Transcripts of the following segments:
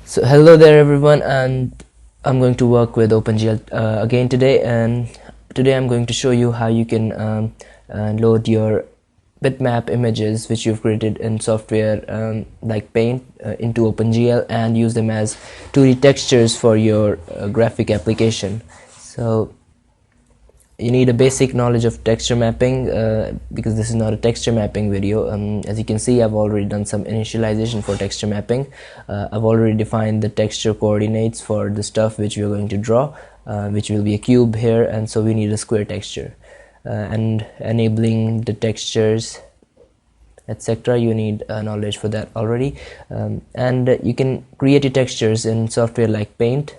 So hello there everyone, and I'm going to work with OpenGL again today, and today I'm going to show you how you can load your bitmap images which you've created in software like Paint into OpenGL and use them as 2D textures for your graphic application. So you need a basic knowledge of texture mapping because this is not a texture mapping video. As you can see, I've already done some initialization for texture mapping. I've already defined the texture coordinates for the stuff which we're going to draw, which will be a cube here, and so we need a square texture. And enabling the textures, etc., you need knowledge for that already. And you can create your textures in software like Paint.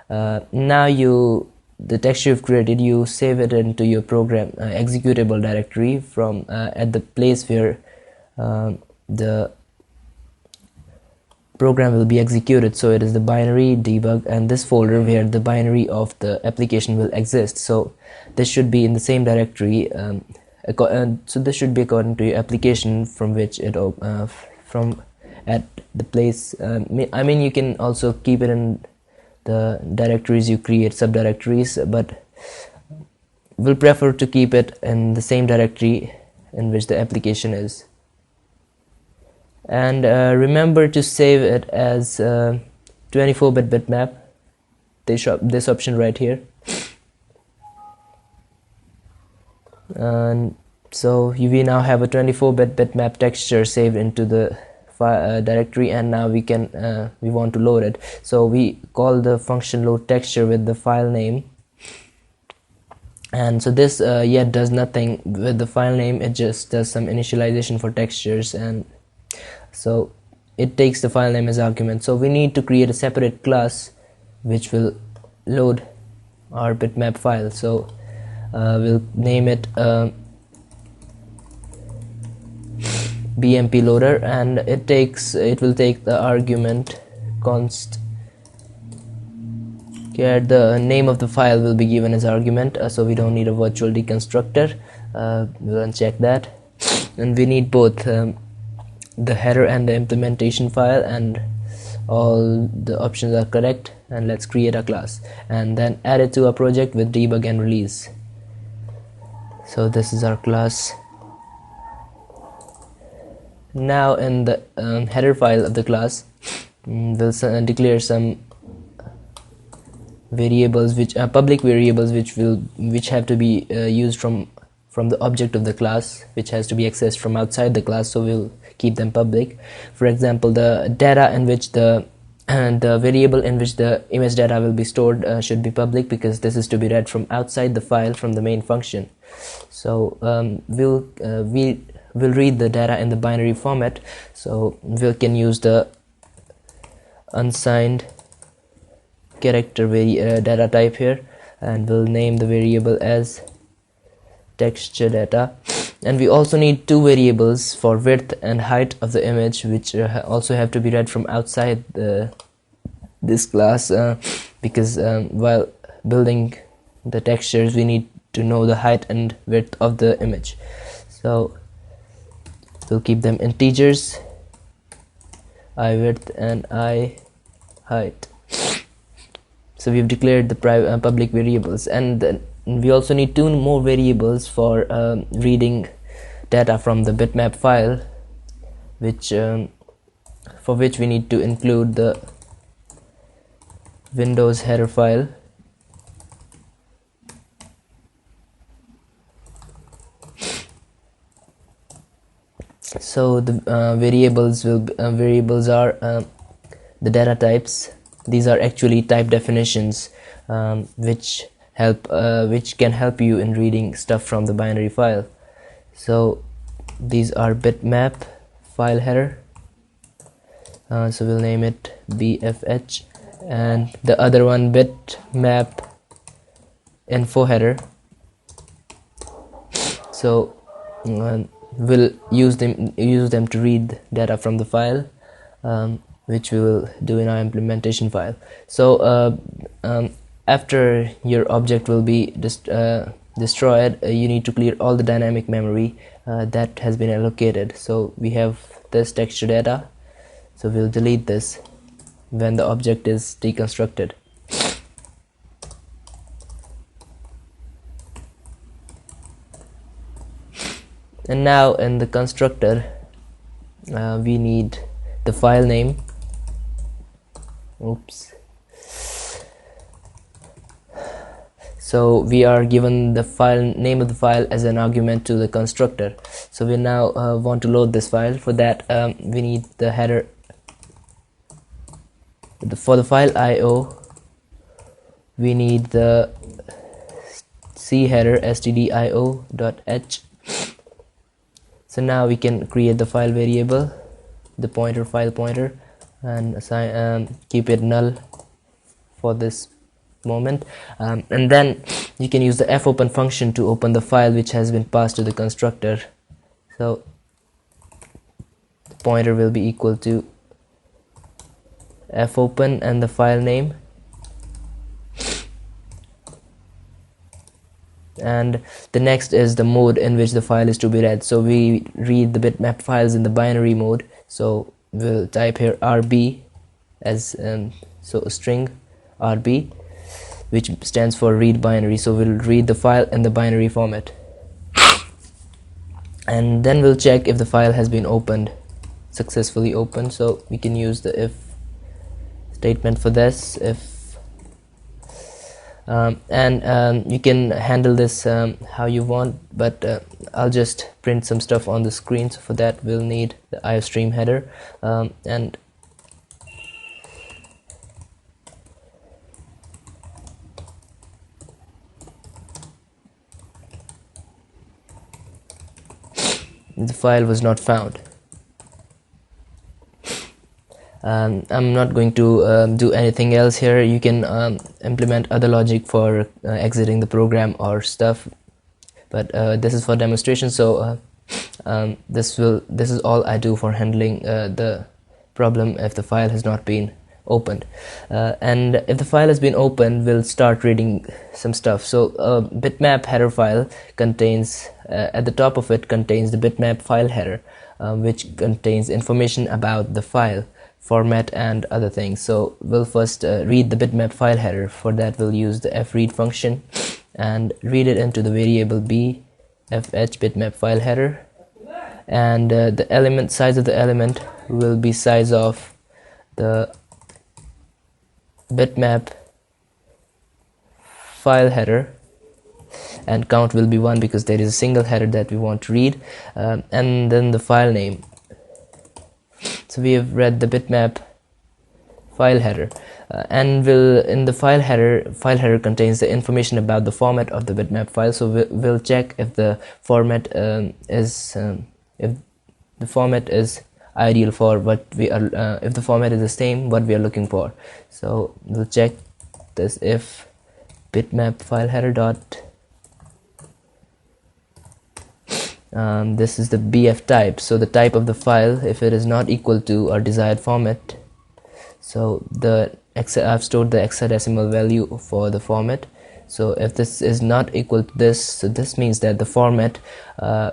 Now the texture you've created, you save it into your program executable directory from at the place where the program will be executed. So it is the binary, debug, and this folder where the binary of the application will exist. So this should be in the same directory. So this should be according to your application from which it from at the place. I mean, you can also keep it in the directories you create, subdirectories, but we'll prefer to keep it in the same directory in which the application is. And remember to save it as 24-bit bitmap, this option right here. And so we now have a 24-bit bitmap texture saved into the directory, and now we want to load it. So we call the function load texture with the file name, and so this yet does nothing with the file name. It just does some initialization for textures, and so it takes the file name as argument. So we need to create a separate class which will load our bitmap file. So we'll name it BMP loader, and it will take the argument const here. The name of the file will be given as argument, so we don't need a virtual deconstructor. We'll uncheck that, and we need both the header and the implementation file, and all the options are correct. And let's create a class and then add it to a project with debug and release. So this is our class. Now in the header file of the class, we'll declare some variables, which are public variables, which have to be used from the object of the class, which has to be accessed from outside the class. So we'll keep them public. For example, the data in which the variable in which the image data will be stored should be public, because this is to be read from outside the file from the main function. So we'll read the data in the binary format, so we can use the unsigned character data type here, and we'll name the variable as texture data. And we also need two variables for width and height of the image, which also have to be read from outside this class, because while building the textures we need to know the height and width of the image. So we'll keep them integers, I width and I height. So we've declared the public variables, and then we also need two more variables for reading data from the bitmap file, which for which we need to include the Windows header file. So the variables are the data types. These are actually type definitions, which can help you in reading stuff from the binary file. So these are bitmap file header, so we'll name it BFH, and the other one bitmap info header. So we'll use them to read data from the file, which we will do in our implementation file. So after your object will be destroyed, you need to clear all the dynamic memory that has been allocated. So we have this texture data, so we'll delete this. when the object is deconstructed. And now in the constructor we need the file name. Oops. So we are given the file name of the file as an argument to the constructor. So we now want to load this file. For that we need the header. For the file IO we need the C header stdio.h. So now we can create the file variable, the pointer, file pointer, and assign keep it null for this moment, and then you can use the fopen function to open the file which has been passed to the constructor. So the pointer will be equal to fopen and the file name, and the next is the mode in which the file is to be read. So we read the bitmap files in the binary mode, so we'll type here RB as so a string RB, which stands for read binary. So we'll read the file in the binary format, and then we'll check if the file has been opened, successfully opened. So we can use the if statement for this, if you can handle this how you want, but I'll just print some stuff on the screen. So for that we'll need the iostream header, and the file was not found. I'm not going to do anything else here. You can implement other logic for exiting the program or stuff, but this is for demonstration. So this is all I do for handling the problem if the file has not been opened, and if the file has been opened, we'll start reading some stuff. So bitmap header file contains at the top of it contains the bitmap file header, which contains information about the file format and other things. So we'll first read the bitmap file header. For that we'll use the fread function and read it into the variable bfh bitmap file header, and the element size of the element will be size of the bitmap file header, and count will be 1 because there is a single header that we want to read, and then the file name. So we have read the bitmap file header, and will in the file header contains the information about the format of the bitmap file. So we'll check if the format is ideal for what we are, if the format is the same what we are looking for. So we'll check this if bitmap file header dot this is the bf type, so the type of the file, if it is not equal to our desired format. So I've stored the hexadecimal value for the format. So if this is not equal to this, so this means that the format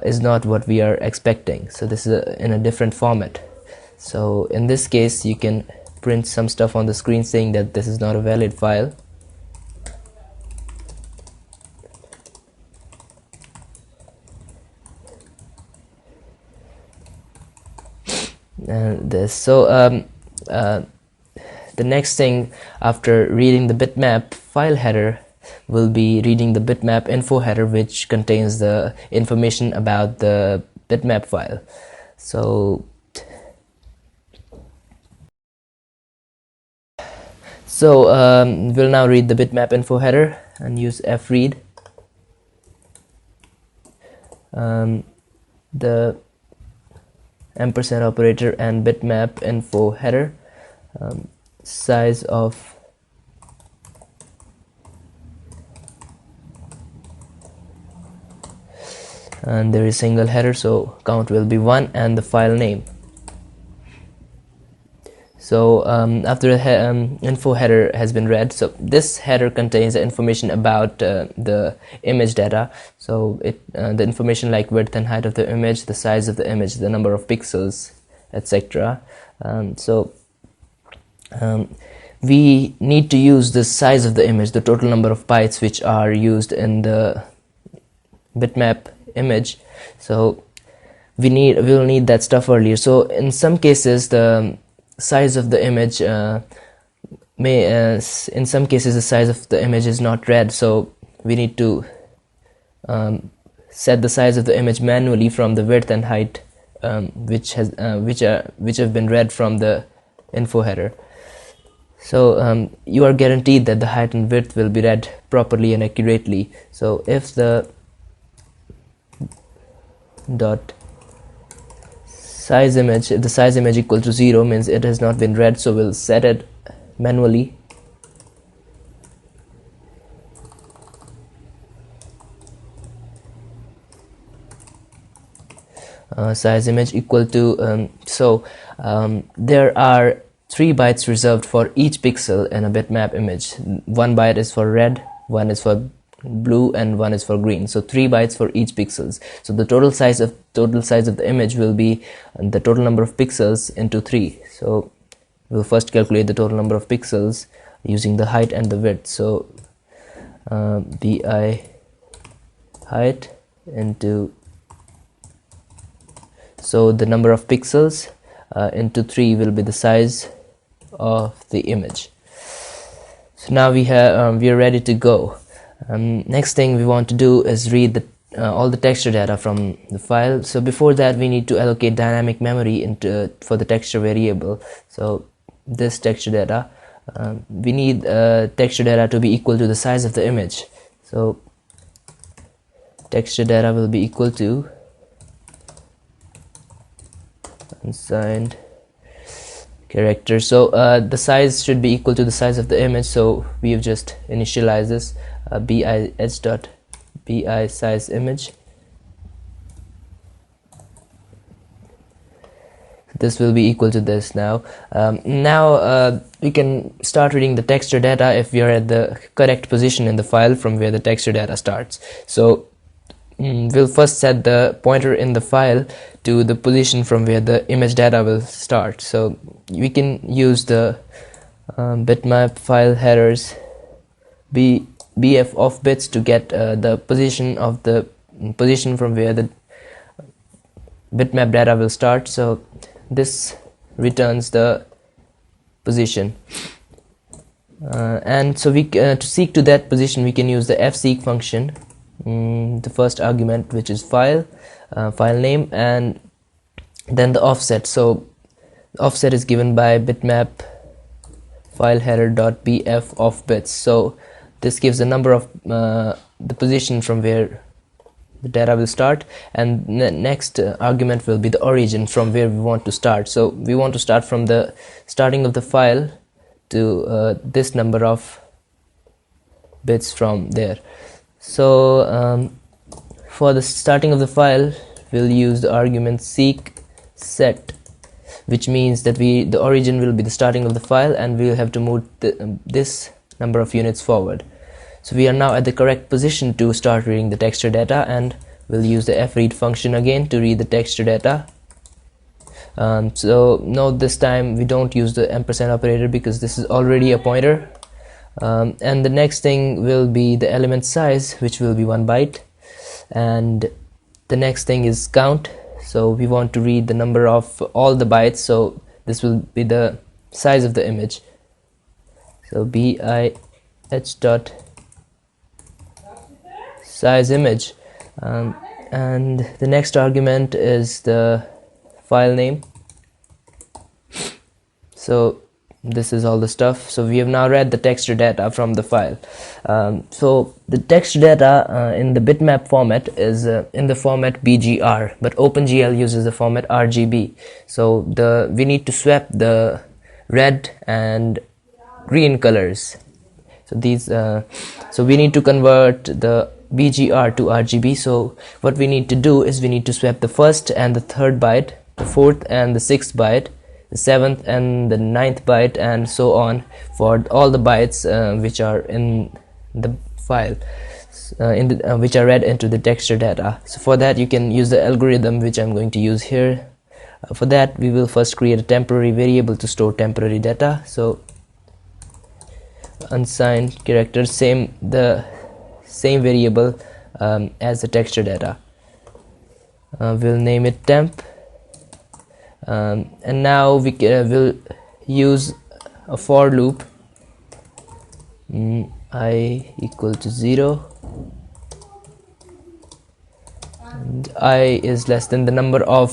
is not what we are expecting. So this is in a different format. So in this case you can print some stuff on the screen saying that this is not a valid file. The next thing after reading the bitmap file header will be reading the bitmap info header, which contains the information about the bitmap file. So we'll now read the bitmap info header and use fread. The ampersand operator and bitmap info header, size of and there is single header, so count will be 1, and the file name. So after the info header has been read, so this header contains the information about the image data. So the information like width and height of the image, the size of the image, the number of pixels, etc. So we need to use the size of the image, the total number of bytes which are used in the bitmap image. So we will need that stuff earlier. So in some cases the size of the image in some cases the size of the image is not read, so we need to set the size of the image manually from the width and height which have been read from the info header. So you are guaranteed that the height and width will be read properly and accurately. So if the dot size image, if the size image equal to 0, means it has not been read, so we'll set it manually. Size image equal to there are 3 bytes reserved for each pixel in a bitmap image. 1 byte is for red, 1 is for blue, and 1 is for green. So 3 bytes for each pixels. So the total size of the image will be the total number of pixels into 3. So we'll first calculate the total number of pixels using the height and the width. So bi height into, so the number of pixels into 3 will be the size of the image. So now we are ready to go. Next thing we want to do is read all the texture data from the file. So before that we need to allocate dynamic memory for the texture variable. So this texture data, we need texture data to be equal to the size of the image. So texture data will be equal to unsigned character. So the size should be equal to the size of the image, so we have just initialized this bi size image. This will be equal to this now. We can start reading the texture data if we are at the correct position in the file from where the texture data starts. So we'll first set the pointer in the file to the position from where the image data will start. So we can use the bitmap file headers bf of bits to get the position from where the bitmap data will start. So this returns the position, and so we to seek to that position we can use the fseek function, the first argument, which is file name, and then the offset. So offset is given by bitmap file header dot bf of bits. So this gives the number of the position from where the data will start, and the next argument will be the origin from where we want to start. So we want to start from the starting of the file to this number of bits from there. So for the starting of the file we'll use the argument seek set, which means that the origin will be the starting of the file and we'll have to move this number of units forward. So we are now at the correct position to start reading the texture data, and we'll use the fread function again to read the texture data. So note this time we don't use the ampersand operator because this is already a pointer. And the next thing will be the element size, which will be 1 byte, and the next thing is count. So we want to read the number of all the bytes, so this will be the size of the image. So bih dot size image, and the next argument is the file name. So this is all the stuff. So we have now read the texture data from the file. So the texture data in the bitmap format is in the format BGR, but OpenGL uses the format RGB. So we need to swap the red and green colors. So these so we need to convert the BGR to RGB. So what we need to do is we need to swap the first and the third byte, the fourth and the sixth byte, the 7th and the 9th byte, and so on for all the bytes which are in the file, which are read into the texture data. So for that you can use the algorithm which I'm going to use here. For that we will first create a temporary variable to store temporary data. So unsigned character, the same variable as the texture data. We'll name it temp, and now we will use a for loop, I equal to 0 and I is less than the number of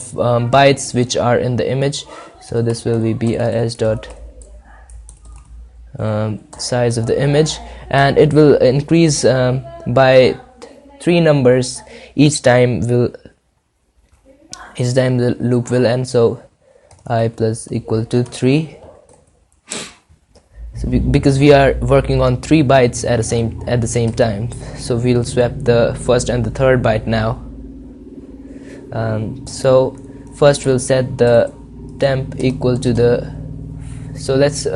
bytes which are in the image. So this will be bis dot size of the image, and it will increase by 3 numbers each time the loop will end. So I plus equal to 3. So because we are working on 3 bytes at the same time, so we'll swap the first and the third byte now. So first we'll set the temp equal to the, so let's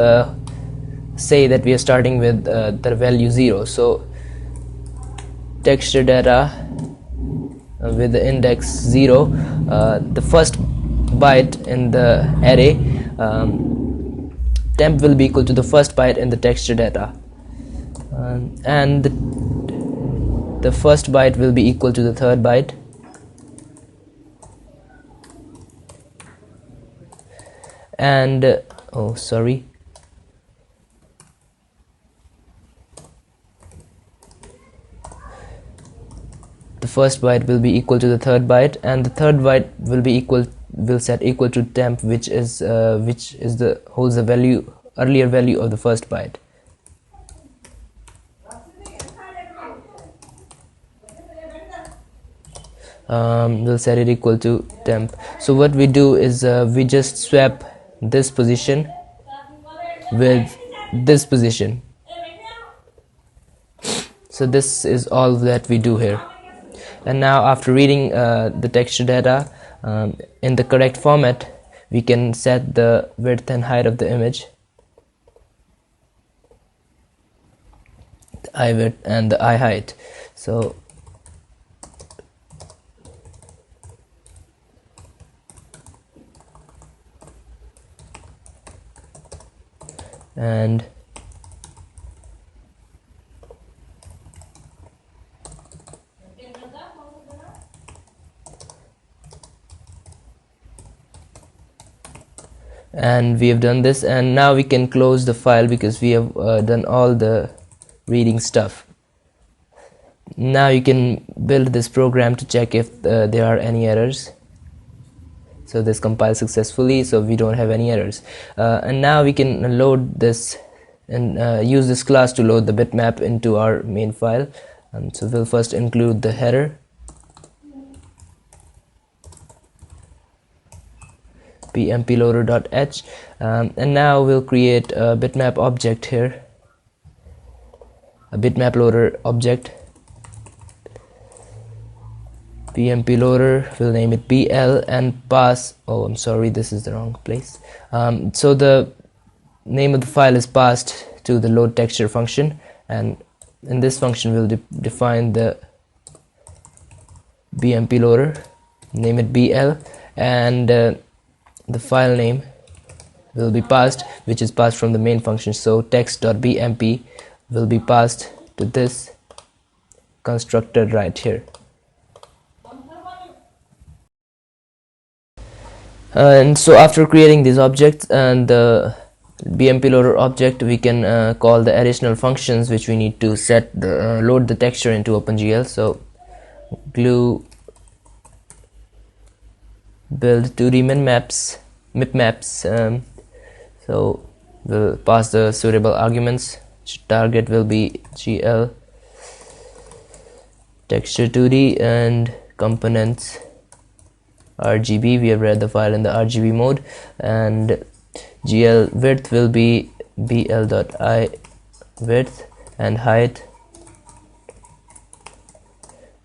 say that we are starting with the value 0. So texture data with the index 0, the first byte in the array, temp will be equal to the first byte in the texture data, and the first byte will be equal to the third byte, and the first byte will be equal to the third byte, and the third byte will set equal to temp, which holds the value, earlier value of the first byte. We'll set it equal to temp. So what we do is we just swap this position with this position. So this is all that we do here. And now after reading the texture data in the correct format, we can set the width and height of the image, the eye width and the eye height. So and we have done this, and now we can close the file because we have done all the reading stuff. Now you can build this program to check if there are any errors. So this compiles successfully, so we don't have any errors, and now we can load this and use this class to load the bitmap into our main file. So we'll first include the header, bmploader.h, and now we'll create a bitmap object here, a bitmap loader object, BMP loader. We'll name it BL and pass, this is the wrong place. So the name of the file is passed to the load texture function, and in this function we'll define the BMP loader, name it BL, and the file name will be passed, which is passed from the main function. So text.bmp will be passed to this constructor right here. And so after creating these objects and the BMP loader object, we can call the additional functions which we need to set the load the texture into OpenGL. So glue build 2D mipmaps. So we'll pass the suitable arguments. Target will be GL texture 2D and components RGB. We have read the file in the RGB mode, and GL width will be bl.I width, and height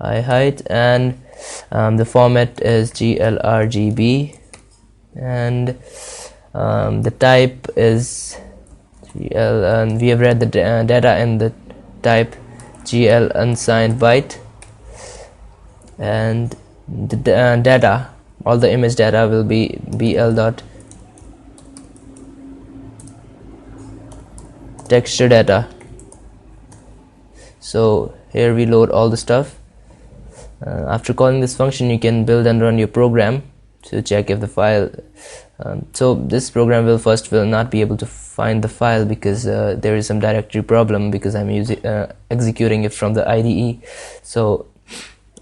I height, and the format is GLRGB, and the type is GL, and we have read the data in the type GL unsigned byte, and the data, all the image data will be bl dot texture data So here we load all the stuff. After calling this function, you can build and run your program to check if the file so this program will not be able to find the file because there is some directory problem because I'm executing it from the IDE. So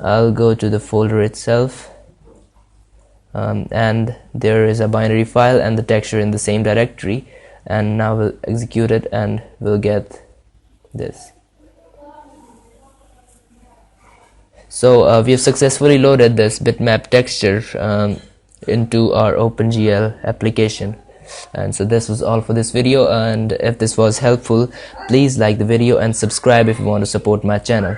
I'll go to the folder itself, and there is a binary file and the texture in the same directory, and now we'll execute it and we'll get this. So we have successfully loaded this bitmap texture into our OpenGL application. And so this was all for this video, and if this was helpful, please like the video and subscribe if you want to support my channel.